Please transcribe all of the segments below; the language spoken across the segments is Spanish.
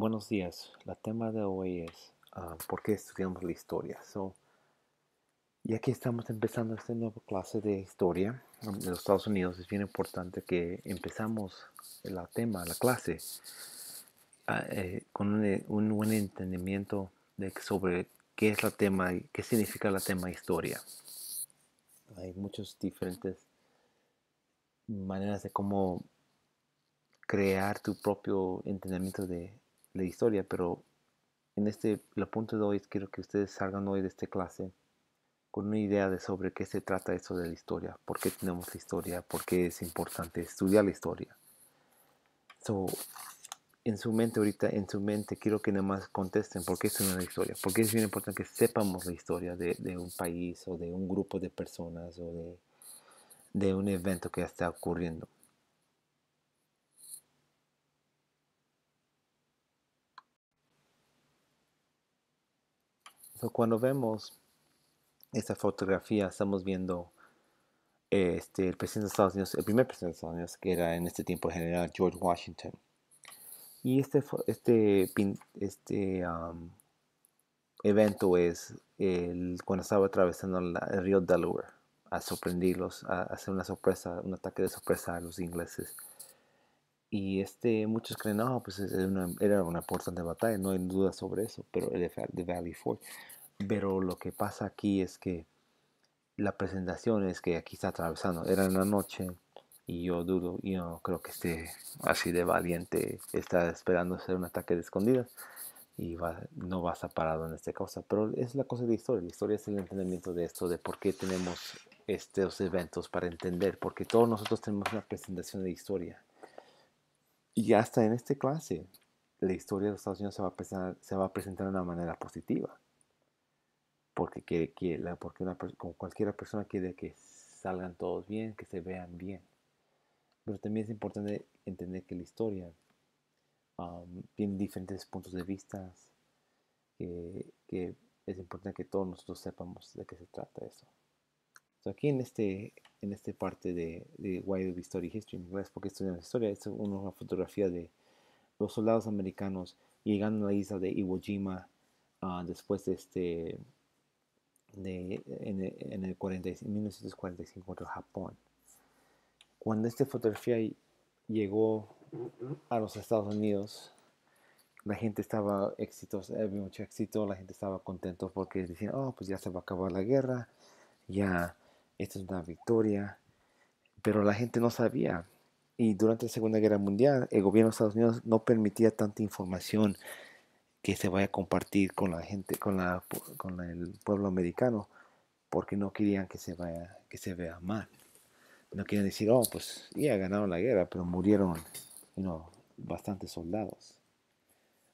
Buenos días. La tema de hoy es ¿por qué estudiamos la historia? Ya que estamos empezando esta nueva clase de historia de los Estados Unidos, es bien importante que empezamos la clase, con un buen entendimiento sobre qué es la tema y qué significa la tema historia. Hay muchas diferentes maneras de cómo crear tu propio entendimiento de la historia, pero el punto de hoy es quiero que ustedes salgan hoy de esta clase con una idea de sobre qué se trata eso de la historia, por qué tenemos la historia, por qué es importante estudiar la historia. So, en su mente ahorita, en su mente, quiero que nada más contesten por qué estudian la historia, porque es bien importante que sepamos la historia de un país o de un grupo de personas o de un evento que está ocurriendo. So, cuando vemos esta fotografía, estamos viendo el presidente de Estados Unidos, el primer presidente de Estados Unidos, que era en este tiempo el general George Washington. Y evento es cuando estaba atravesando el río Delaware a sorprenderlos, a hacer una sorpresa, un ataque de sorpresa a los ingleses. Y muchos creen, no, pues era una importante batalla, no hay duda sobre eso, pero de Valley Forge. Pero lo que pasa aquí es que la presentación es que aquí está atravesando, era en la noche y yo no creo que esté así de valiente, está esperando hacer un ataque de escondidas y no va a estar parado en esta cosa. Pero es la cosa de la historia es el entendimiento de esto, de por qué tenemos estos eventos para entender, porque todos nosotros tenemos una presentación de historia. Y hasta en esta clase, la historia de los Estados Unidos se va a presentar de una manera positiva como cualquier persona quiere que salgan todos bien, que se vean bien. Pero también es importante entender que la historia tiene diferentes puntos de vista, que es importante que todos nosotros sepamos de qué se trata eso. So aquí en este parte de Why Do We Study History en inglés, porque estudiamos historia, es una fotografía de los soldados americanos llegando a la isla de Iwo Jima después de en el 1945 contra Japón. Cuando esta fotografía llegó a los Estados Unidos, la gente estaba exitosa, había mucho éxito, la gente estaba contento porque decían, oh, pues ya se va a acabar la guerra, ya, esto es una victoria, pero la gente no sabía. Y durante la Segunda Guerra Mundial, el gobierno de Estados Unidos no permitía tanta información que se vaya a compartir con la gente, con el pueblo americano, porque no querían que se vea mal. No querían decir, oh, pues ya ganaron la guerra, pero murieron, bastantes soldados.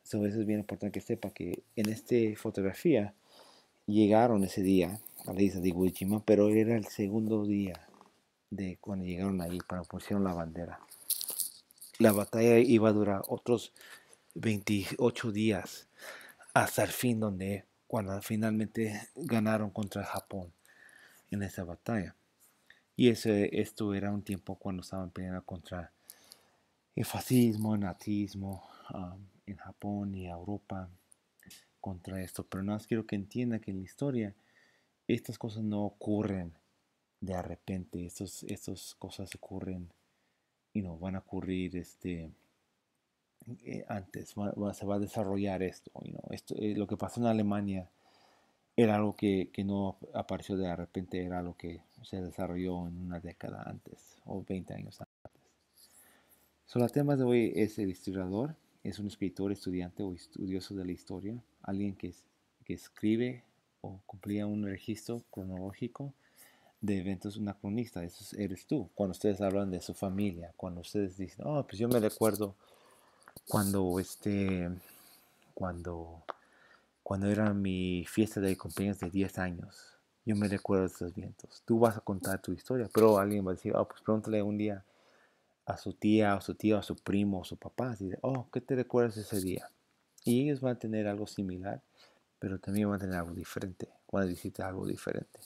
So, eso es bien importante que sepa que en esta fotografía llegaron ese día a la isla de Iwo Jima, pero era el segundo día de cuando llegaron ahí para pusieron la bandera. La batalla iba a durar otros 28 días hasta el fin, cuando finalmente ganaron contra Japón en esa batalla. Y esto era un tiempo cuando estaban peleando contra el fascismo, el nazismo en Japón y Europa contra esto. Pero nada más quiero que entienda que en la historia estas cosas no ocurren de repente. Estas cosas ocurren, van a ocurrir antes. Se va a desarrollar lo que pasó en Alemania era algo que no apareció de repente, era algo que se desarrolló en una década antes o 20 años antes. El tema de hoy es el historiador, es un escritor, estudiante o estudioso de la historia, alguien que escribe o cumplía un registro cronológico de eventos, un cronista, eso eres tú. Cuando ustedes hablan de su familia, cuando ustedes dicen, oh, pues yo me recuerdo cuando cuando cuando era mi fiesta de cumpleaños de 10 años. Yo me recuerdo de estos vientos. Tú vas a contar tu historia, pero alguien va a decir, oh, pues pregúntale un día a su tía, o su tío, a su primo, o su papá. Dice, oh, ¿qué te recuerdas de ese día? Y ellos van a tener algo similar, pero también van a tener algo diferente. Van a decirte algo diferente.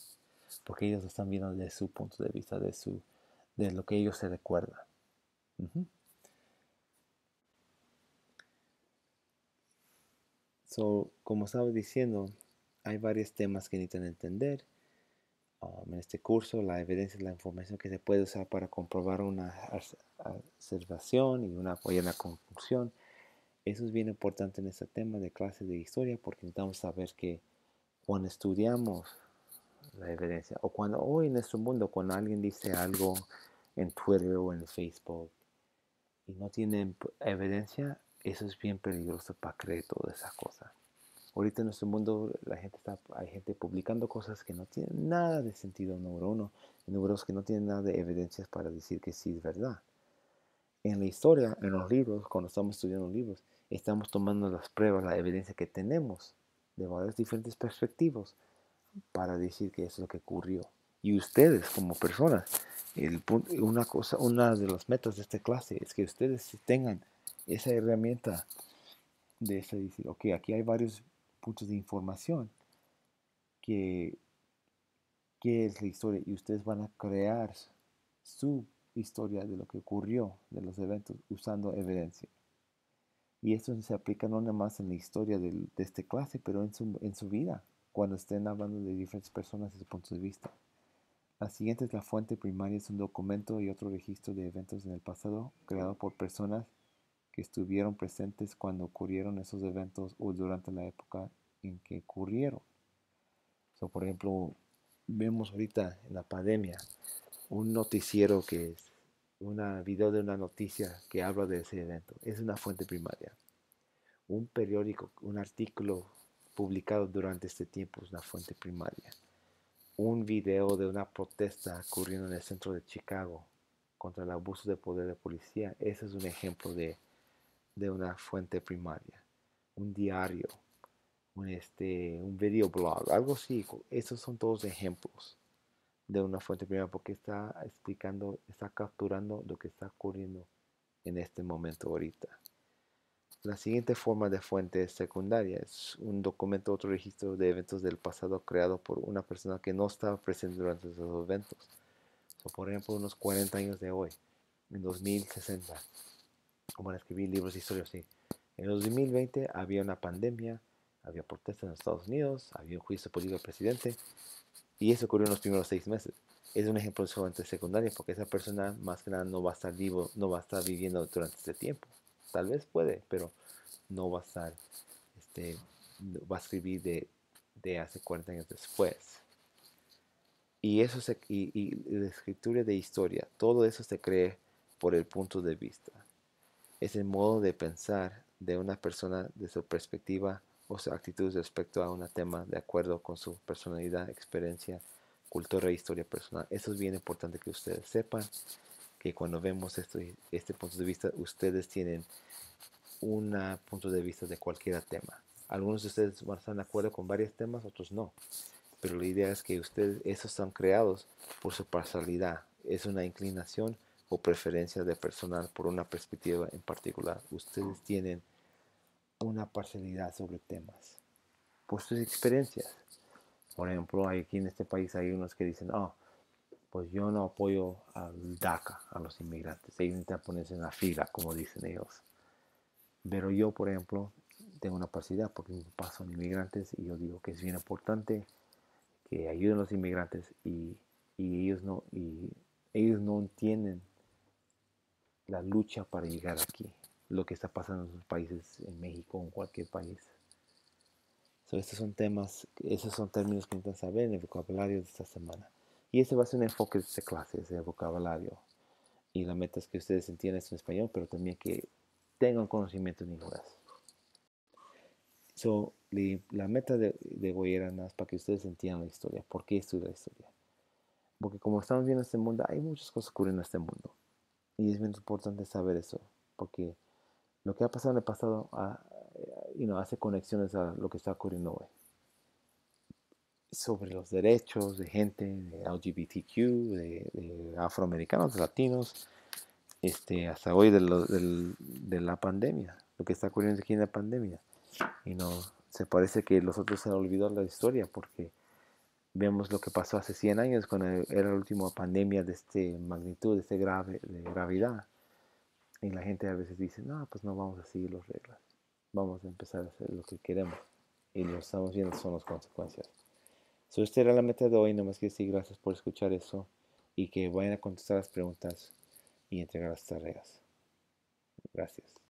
Porque ellos están viendo desde su punto de vista, de lo que ellos se recuerdan. Uh -huh. Como estaba diciendo, hay varios temas que necesitan entender. En este curso, la evidencia es la información que se puede usar para comprobar una observación y apoyar una conclusión. Eso es bien importante en este tema de clase de historia porque necesitamos saber que cuando estudiamos la evidencia o cuando hoy en nuestro mundo, cuando alguien dice algo en Twitter o en Facebook y no tienen evidencia, eso es bien peligroso para creer toda esa cosa. Ahorita en nuestro mundo hay gente publicando cosas que no tienen nada de sentido, número uno, y número dos, que no tienen nada de evidencias para decir que sí es verdad. En la historia, en los libros, cuando estamos estudiando libros, estamos tomando las pruebas, la evidencia que tenemos de varias diferentes perspectivas para decir que eso es lo que ocurrió. Y ustedes como personas, una de las metas de esta clase es que ustedes tengan esa herramienta de decir, ok, aquí hay varios puntos de información que es la historia y ustedes van a crear su historia de lo que ocurrió, de los eventos, usando evidencia. Y esto se aplica no nada más en la historia de esta clase, pero en su vida, cuando estén hablando de diferentes personas desde su punto de vista. La siguiente es la fuente primaria, es un documento y otro registro de eventos en el pasado creado por personas que estuvieron presentes cuando ocurrieron esos eventos o durante la época en que ocurrieron. Por ejemplo, vemos ahorita en la pandemia un noticiero que es un video de una noticia que habla de ese evento. Es una fuente primaria. Un periódico, un artículo publicado durante este tiempo es una fuente primaria. Un video de una protesta ocurriendo en el centro de Chicago contra el abuso de poder de policía, ese es un ejemplo de una fuente primaria. Un diario, un videoblog, algo así. Esos son todos ejemplos de una fuente primaria porque está explicando, está capturando lo que está ocurriendo en este momento ahorita. La siguiente forma de fuente secundaria es un documento, otro registro de eventos del pasado creado por una persona que no estaba presente durante esos eventos. Por ejemplo, unos 40 años de hoy, en 2060, como escribí libros de historia así. En 2020 había una pandemia, había protestas en Estados Unidos, había un juicio político al presidente, y eso ocurrió en los primeros 6 meses. Es un ejemplo de fuente secundaria porque esa persona más que nada no va a estar vivo, no va a estar viviendo durante ese tiempo. Tal vez puede, pero no va a estar, va a escribir de hace 40 años después. Y la escritura de historia, todo eso se cree por el punto de vista. Es el modo de pensar de una persona de su perspectiva o su actitud respecto a un tema de acuerdo con su personalidad, experiencia, cultura e historia personal. Eso es bien importante que ustedes sepan, que cuando vemos este punto de vista, ustedes tienen un punto de vista de cualquier tema. Algunos de ustedes van a estar de acuerdo con varios temas, otros no. Pero la idea es que ustedes, esos están creados por su parcialidad. Es una inclinación o preferencia de personal por una perspectiva en particular. Ustedes tienen una parcialidad sobre temas por sus experiencias. Por ejemplo, aquí en este país hay unos que dicen, oh, pues yo no apoyo al DACA, a los inmigrantes. Ellos necesitan ponerse en la fila, como dicen ellos. Pero yo, por ejemplo, tengo una parcialidad porque mis papás son inmigrantes y yo digo que es bien importante que ayuden a los inmigrantes y ellos no entienden la lucha para llegar aquí, lo que está pasando en sus países, en México o en cualquier país. Estos son temas, esos son términos que necesitan saber en el vocabulario de esta semana. Y ese va a ser un enfoque de esta clase, ese vocabulario. Y la meta es que ustedes entiendan esto en español, pero también que tengan conocimiento en inglés. La meta de hoy era nada más para que ustedes entiendan la historia. ¿Por qué estudiar la historia? Porque como estamos viendo este mundo, hay muchas cosas ocurriendo en este mundo. Y es bien importante saber eso. Porque lo que ha pasado en el pasado hace conexiones a lo que está ocurriendo hoy. Sobre los derechos de gente, de LGBTQ, de afroamericanos, de latinos, hasta hoy de la pandemia, lo que está ocurriendo aquí en la pandemia. Y no, se parece que los otros se han olvidado la historia porque vemos lo que pasó hace 100 años cuando era la última pandemia de esta magnitud, de gravedad. Y la gente a veces dice, no, pues no vamos a seguir las reglas. vamos a empezar a hacer lo que queremos. Y lo estamos viendo son las consecuencias. So, esta era la meta de hoy. Nomás quiero decir gracias por escuchar eso y que vayan a contestar las preguntas y entregar las tareas. Gracias.